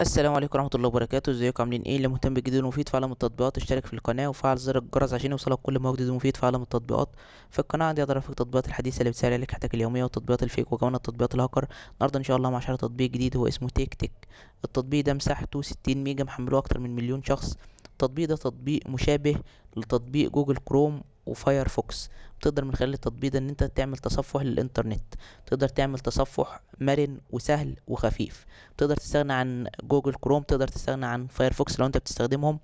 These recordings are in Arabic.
السلام عليكم ورحمة الله وبركاته. ازيكم عاملين ايه؟ اللي مهتم بالجديد والمفيد في عالم التطبيقات اشترك في القناة وفعل زر الجرس عشان يوصلك كل ما هو جديد ومفيد في عالم التطبيقات. في القناة عندي اقدر افيك التطبيقات الحديثة اللي بتسهل عليك حياتك اليومية وتطبيقات الفيك وكمان التطبيقات الهاكر. النهارده ان شاء الله مع شرح تطبيق جديد هو اسمه تيك تيك. التطبيق ده مساحته 60 ميجا، محمله اكتر من مليون شخص. التطبيق ده تطبيق مشابه لتطبيق جوجل كروم وفايرفوكس. بتقدر من خلال التطبيق ده ان انت تعمل تصفح للانترنت. تقدر تعمل تصفح مرن وسهل وخفيف. تقدر تستغنى عن جوجل كروم، تقدر تستغنى عن فايرفوكس لو انت بتستخدمهم.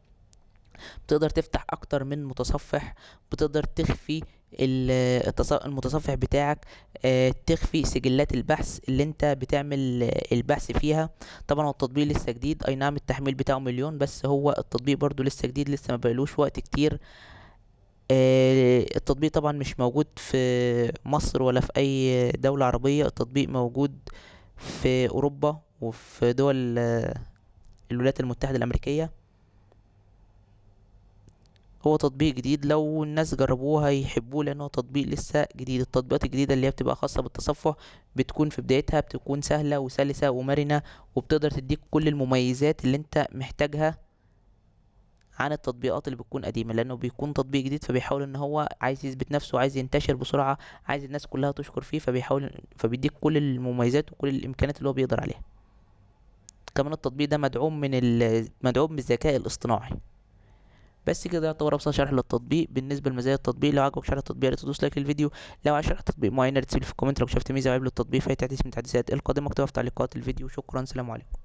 بتقدر تفتح اكتر من متصفح. بتقدر تخفي المتصفح بتاعك. تخفي سجلات البحث اللي انت بتعمل البحث فيها. طبعا هو التطبيق لسه جديد، اي نعم التحميل بتاعه مليون، بس هو التطبيق برضو لسه جديد، لسه ما بقالوش وقت كتير. التطبيق طبعا مش موجود في مصر ولا في اي دولة عربية. التطبيق موجود في اوروبا وفي دول الولايات المتحدة الامريكية. هو تطبيق جديد، لو الناس جربوه هيحبوه لانه تطبيق لسه جديد. التطبيقات الجديدة اللي هي بتبقى خاصة بالتصفح بتكون في بدايتها بتكون سهلة وسلسة ومرنة، وبتقدر تديك كل المميزات اللي انت محتاجها عن التطبيقات اللي بتكون قديمة، لانه بيكون تطبيق جديد فبيحاول ان هو عايز يثبت نفسه وعايز ينتشر بسرعة، عايز الناس كلها تشكر فيه، فبيديك كل المميزات وكل الامكانيات اللي هو بيقدر عليها. كمان التطبيق ده مدعوم بالذكاء الاصطناعي. بس كده يعتبر ابسط شرح للتطبيق. بالنسبه لمزايا التطبيق، لو عجبك شرح التطبيق يا ريت تدوس لايك للفيديو. لو عايز شرح تطبيق معين يا ريت تسيب لي في الكومنت. لو شفت ميزه او عيب للتطبيق فاي تحديث من التحديثات القادمه اكتبها في تعليقات الفيديو. شكرا، سلام عليكم.